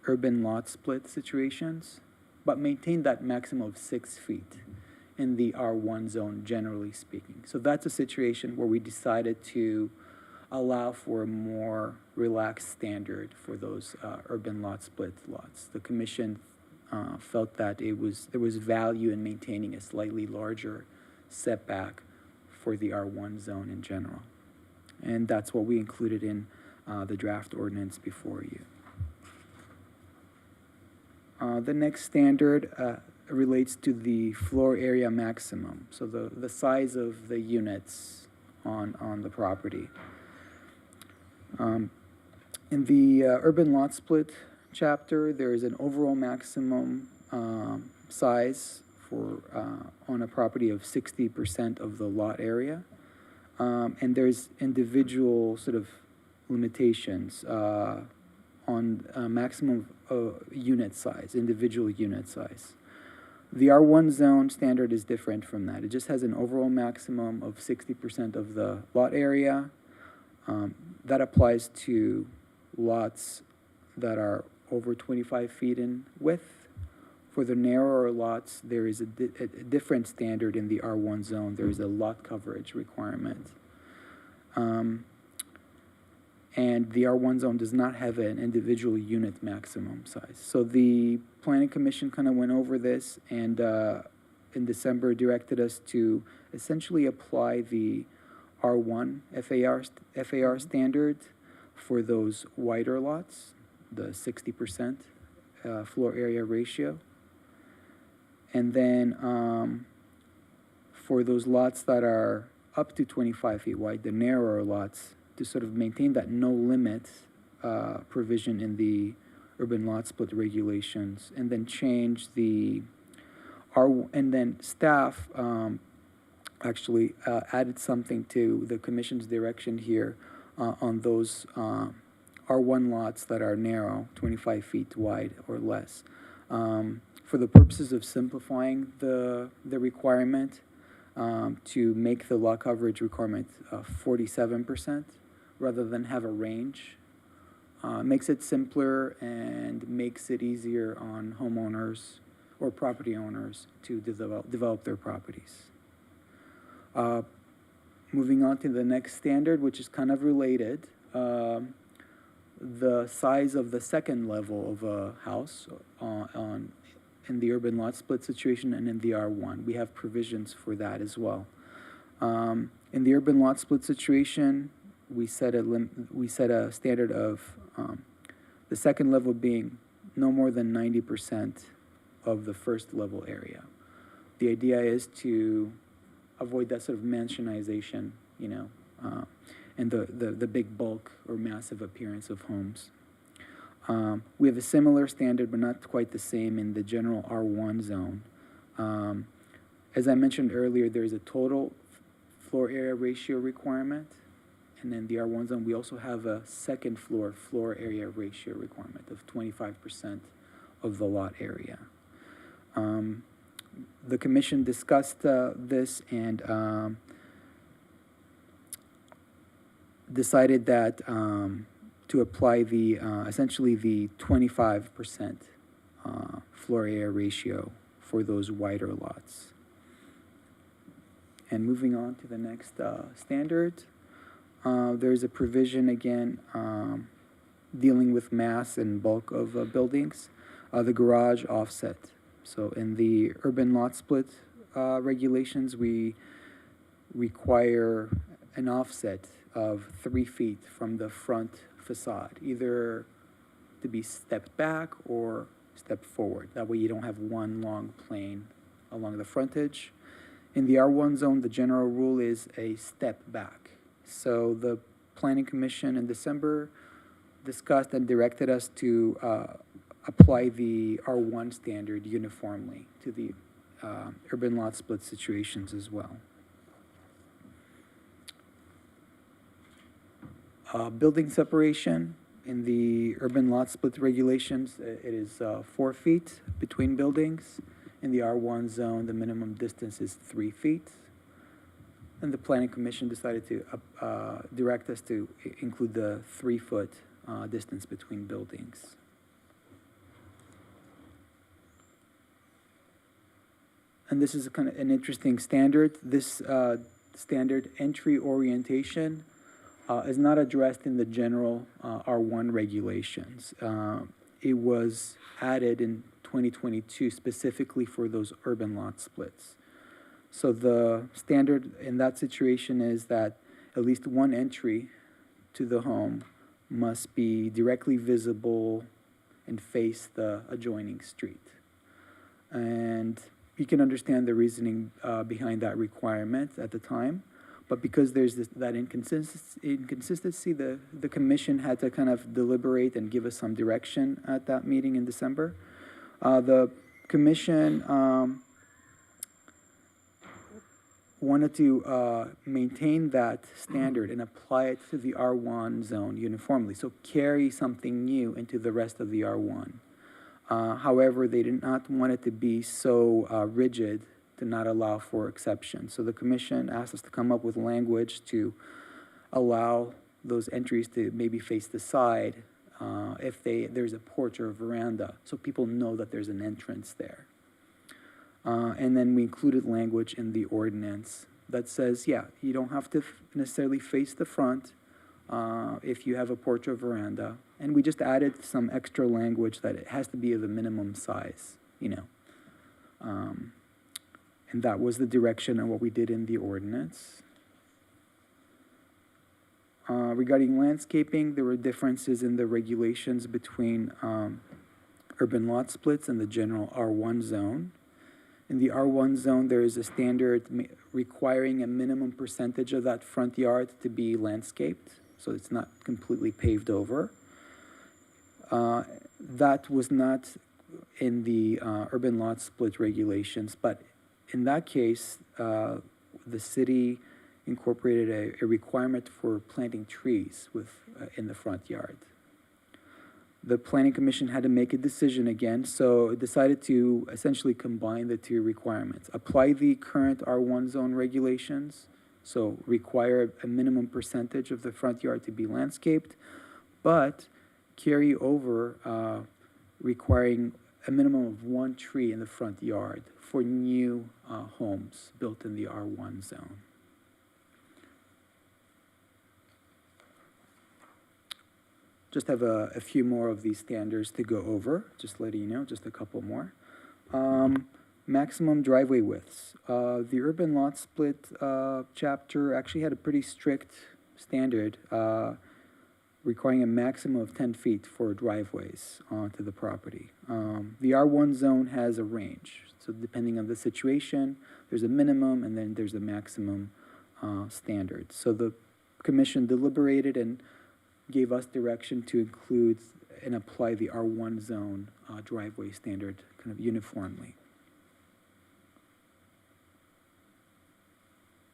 urban lot split situations, but maintain that maximum of 6 feet in the R1 zone, generally speaking. So that's a situation where we decided to allow for a more relaxed standard for those urban lot split lots. The commission felt that there was value in maintaining a slightly larger setback for the R1 zone in general. And that's what we included in the draft ordinance before you. The next standard relates to the floor area maximum, so the size of the units on the property. In the urban lot split chapter, there is an overall maximum size for on a property of 60% of the lot area, and there's individual sort of limitations on maximum unit size, individual unit size. The R1 zone standard is different from that. It just has an overall maximum of 60% of the lot area. That applies to lots that are over 25 feet in width. For the narrower lots, there is a different standard in the R1 zone. There is a lot coverage requirement. And the R1 zone does not have an individual unit maximum size. So the Planning Commission kind of went over this and in December directed us to essentially apply the R1 FAR standard for those wider lots, the 60% floor area ratio. And then for those lots that are up to 25 feet wide, the narrower lots, to sort of maintain that no limit provision in the urban lot split regulations, and then change the and then staff, actually, added something to the commission's direction here, on those, R1 lots that are narrow, 25 feet wide or less. For the purposes of simplifying the requirement, to make the lot coverage requirement 47% rather than have a range. Makes it simpler and makes it easier on homeowners or property owners to develop their properties. Moving on to the next standard, which is kind of related, the size of the second level of a house in the urban lot split situation and in the R1. We have provisions for that as well. In the urban lot split situation, we set a standard of the second level being no more than 90% of the first level area. The idea is to avoid that sort of mansionization, and the big bulk or massive appearance of homes. We have a similar standard, but not quite the same in the general R1 zone. As I mentioned earlier, there's a total floor area ratio requirement. And in the R1 zone, we also have a second floor area ratio requirement of 25% of the lot area. The commission discussed this and decided that to apply the essentially the 25% floor area ratio for those wider lots. And moving on to the next standard, there's a provision again dealing with mass and bulk of buildings, the garage offset. So in the urban lot split regulations, we require an offset of 3 feet from the front facade, either to be stepped back or stepped forward. That way you don't have one long plane along the frontage. In the R1 zone, the general rule is a step back. So the Planning Commission in December discussed and directed us to apply the R1 standard uniformly to the urban lot split situations as well. Building separation in the urban lot split regulations, it is 4 feet between buildings. In the R1 zone, the minimum distance is 3 feet. And the Planning Commission decided to direct us to include the 3-foot distance between buildings. And this is kind of an interesting standard. This standard entry orientation is not addressed in the general R1 regulations. It was added in 2022 specifically for those urban lot splits. So the standard in that situation is that at least one entry to the home must be directly visible and face the adjoining street. And you can understand the reasoning behind that requirement at the time. But because there's that inconsistency, the commission had to kind of deliberate and give us some direction at that meeting in December. The commission wanted to maintain that standard and apply it to the R1 zone uniformly, so carry something new into the rest of the R1. However, they did not want it to be so rigid to not allow for exceptions. So the commission asked us to come up with language to allow those entries to maybe face the side if there's a porch or a veranda, so people know that there's an entrance there. And then we included language in the ordinance that says, yeah, you don't have to necessarily face the front if you have a porch or veranda. And we just added some extra language that it has to be of a minimum size, and that was the direction of what we did in the ordinance. Regarding landscaping, there were differences in the regulations between urban lot splits and the general R1 zone. In the R1 zone, there is a standard requiring a minimum percentage of that front yard to be landscaped, so it's not completely paved over. That was not in the urban lot split regulations, but in that case, the city incorporated a requirement for planting trees in the front yard. The planning commission had to make a decision again, so it decided to essentially combine the two requirements. Apply the current R1 zone regulations, so require a minimum percentage of the front yard to be landscaped, but carry over requiring a minimum of one tree in the front yard for new homes built in the R1 zone. Just have a few more of these standards to go over, just letting you know, just a couple more. Maximum driveway widths. The urban lot split chapter actually had a pretty strict standard requiring a maximum of 10 feet for driveways onto the property. The R1 zone has a range, so depending on the situation, there's a minimum and then there's a maximum standard. So the commission deliberated and gave us direction to include and apply the R1 zone driveway standard kind of uniformly.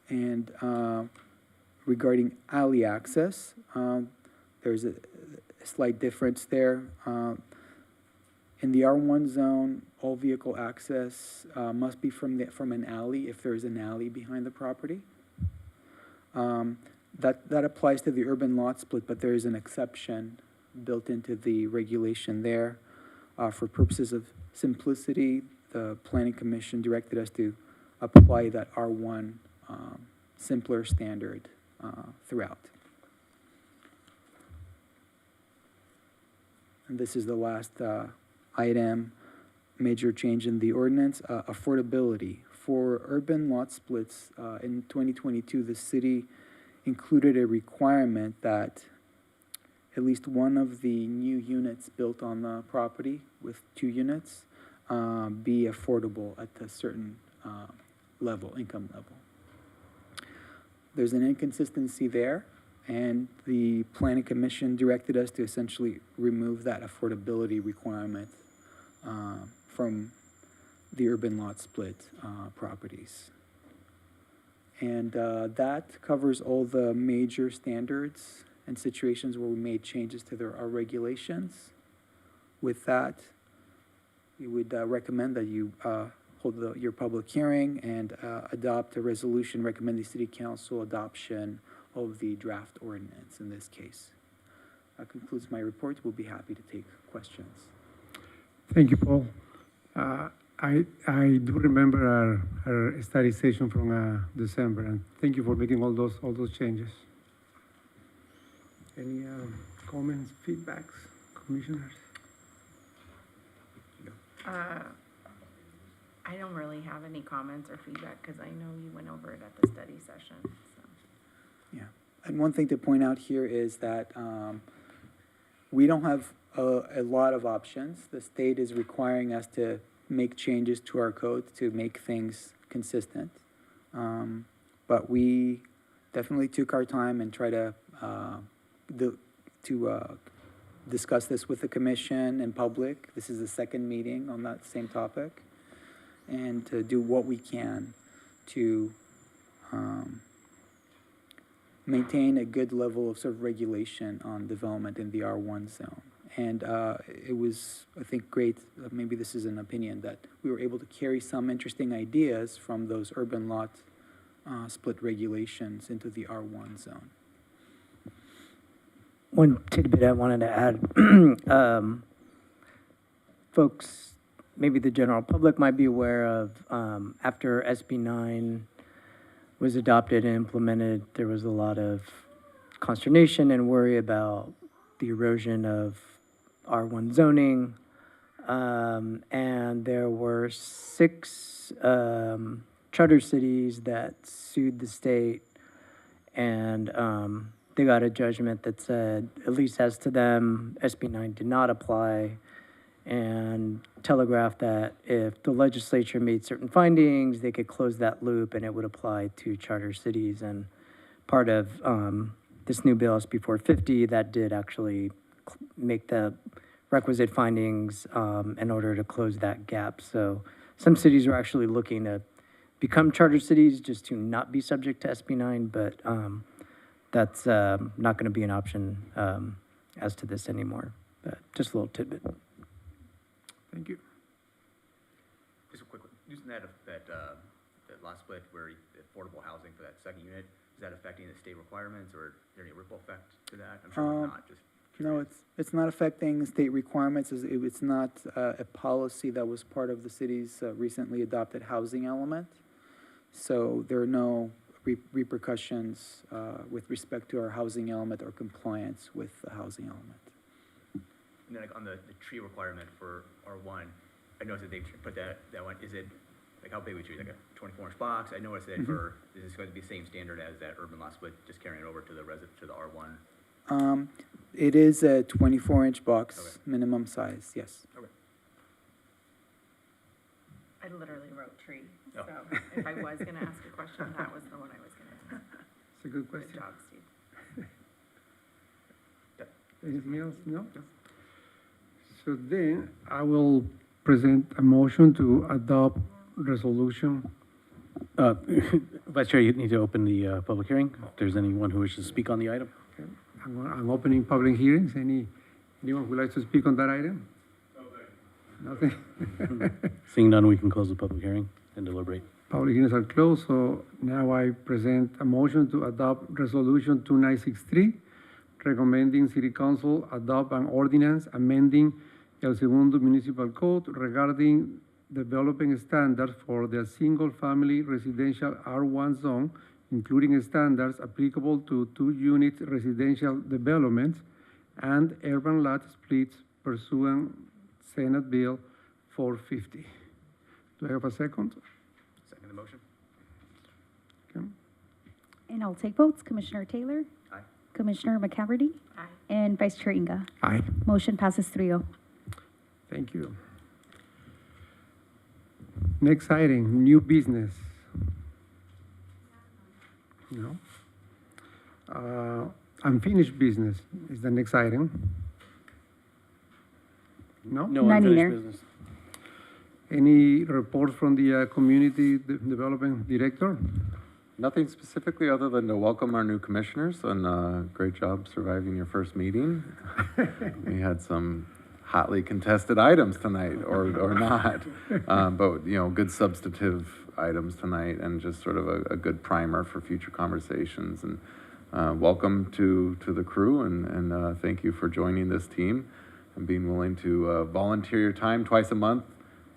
And regarding alley access, there's a slight difference there. In the R1 zone, all vehicle access must be from an alley if there's an alley behind the property. That applies to the urban lot split, but there is an exception built into the regulation there. For purposes of simplicity, the Planning Commission directed us to apply that R1 simpler standard throughout. And this is the last item, major change in the ordinance, affordability. For urban lot splits in 2022, the city included a requirement that at least one of the new units built on the property with 2 units be affordable at a certain income level. There's an inconsistency there, and the Planning Commission directed us to essentially remove that affordability requirement from the urban lot split properties. And that covers all the major standards and situations where we made changes to our regulations. With that, we would recommend that you hold your public hearing and adopt a resolution recommending City Council adoption of the draft ordinance in this case. That concludes my report. We'll be happy to take questions. Thank you, Paul. I do remember our study session from December, and thank you for making all those changes. Any comments, feedbacks, commissioners? I don't really have any comments or feedback because I know you went over it at the study session, so. Yeah, and one thing to point out here is that we don't have a lot of options. The state is requiring us to make changes to our code to make things consistent. But we definitely took our time and try to discuss this with the commission and public. This is the second meeting on that same topic, and to do what we can to maintain a good level of sort of regulation on development in the R1 zone. And it was, I think, great, maybe this is an opinion, that we were able to carry some interesting ideas from those urban lot split regulations into the R1 zone. One tidbit I wanted to add, folks, maybe the general public might be aware of, after SB 9 was adopted and implemented, there was a lot of consternation and worry about the erosion of R1 zoning, and there were 6 charter cities that sued the state, and they got a judgment that said, at least as to them, SB 9 did not apply, and telegraphed that if the legislature made certain findings, they could close that loop and it would apply to charter cities. And part of this new bill, SB 450, that did actually make the requisite findings in order to close that gap. So some cities are actually looking to become charter cities just to not be subject to SB 9, but that's not going to be an option as to this anymore. But just a little tidbit. Thank you. Just a quick one, using that last split where the affordable housing for that second unit, is that affecting the state requirements or is there any ripple effect to that? I'm sure it's not, just. No, it's not affecting state requirements. It's not a policy that was part of the city's recently adopted housing element. So there are no repercussions with respect to our housing element or compliance with the housing element. And then like on the tree requirement for R1, I noticed that they put that one, is it, like how big would you, like a 24-inch box? I noticed that is this going to be the same standard as that urban lot split, just carrying it over to the R1? It is a 24-inch box, Okay. minimum size, yes. Okay. I literally wrote tree, Oh. so if I was gonna ask a question, that was the one I was gonna ask. It's a good Good question. job, Steve. Anything else? No? So then I will present a motion to adopt resolution. Vice Chair, you need to open the public hearing. If there's anyone who wishes to speak on the item. I'm opening public hearings. Anyone who likes to speak on that item? Nothing? Seeing none, we can close the public hearing and deliberate. Public hearings are closed, so now I present a motion to adopt Resolution 2963, recommending City Council adopt an ordinance amending El Segundo Municipal Code regarding developing standards for the single-family residential R1 zone, including standards applicable to two-unit residential developments and urban lot splits pursuant Senate Bill 450. Do I have a second? Second the motion? Okay. And I'll take votes. Commissioner Taylor? Aye. Commissioner McCaverty? Aye. And Vice Chair Inga. Aye. Motion passes 3-0. Thank you. Next item, new business. No. Unfinished business is the next item. No? No None unfinished either. business. Any reports from the Community Development Director? Nothing specifically other than to welcome our new commissioners and great job surviving your first meeting. We had some hotly contested items tonight, or not, but you know, good substantive items tonight, and just sort of a good primer for future conversations. And welcome to the crew, and thank you for joining this team and being willing to volunteer your time twice a month.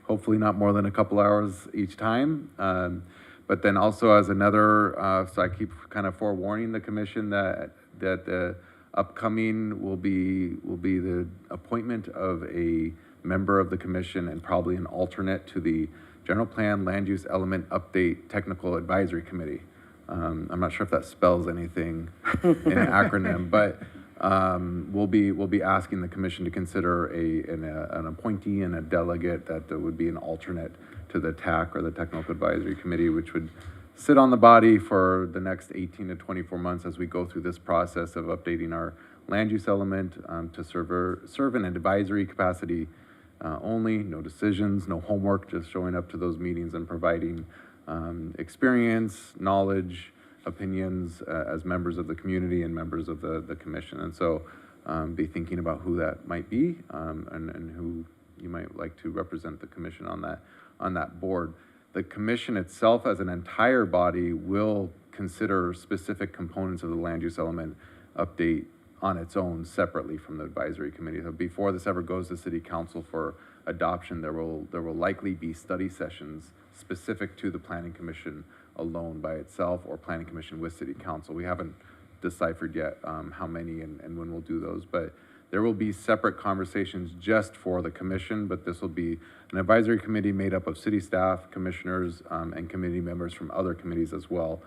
Hopefully not more than a couple hours each time. But then also as another, so I keep kind of forewarning the commission that the upcoming will be the appointment of a member of the commission and probably an alternate to the General Plan Land Use Element Update Technical Advisory Committee. I'm not sure if that spells anything in an acronym, but we'll be asking the commission to consider an appointee and a delegate that would be an alternate to the TAC, or the Technical Advisory Committee, which would sit on the body for the next 18 to 24 months as we go through this process of updating our land use element to serve in an advisory capacity only, no decisions, no homework, just showing up to those meetings and providing experience, knowledge, opinions as members of the community and members of the commission. And so be thinking about who that might be and who you might like to represent the commission on that board. The commission itself as an entire body will consider specific components of the land use element update on its own separately from the advisory committee. So before this ever goes to city council for adoption, there will likely be study sessions specific to the planning commission alone by itself, or planning commission with city council. We haven't deciphered yet how many and when we'll do those, but there will be separate conversations just for the commission, but this will be an advisory committee made up of city staff, commissioners, and committee members from other committees as well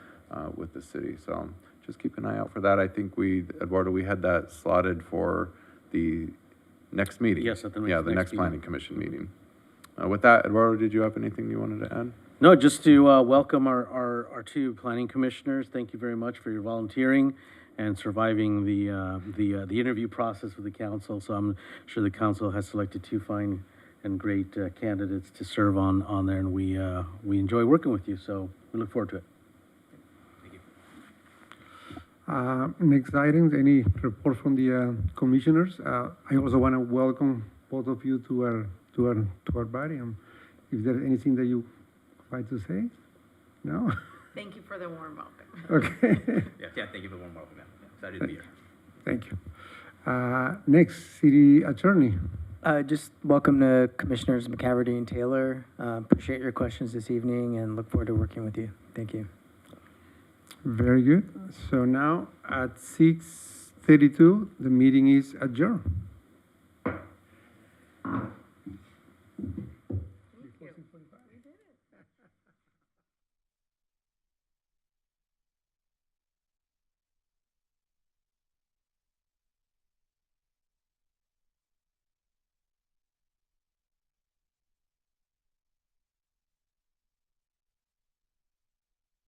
with the city. So just keep an eye out for that. I think Eduardo, we had that slotted for the next meeting. Yes, at the the next next meeting. planning commission meeting. With that, Eduardo, did you have anything you wanted to add? No, just to welcome our two planning commissioners. Thank you very much for your volunteering and surviving the interview process with the council. So I'm sure the council has selected two fine and great candidates to serve on there, and we enjoy working with you. So we look forward to it. Next items, any report from the commissioners? I also want to welcome both of you to our body. Is there anything that you like to say? No? Thank you for the warm welcome. Okay. Yeah, thank you for the warm welcome, yeah. Excited to be here. Thank you. Next, city attorney. Just welcome to Commissioners McCaverty and Taylor. Appreciate your questions this evening and look forward to working with you. Thank you. Very good. So now at 6:32, the meeting is adjourned.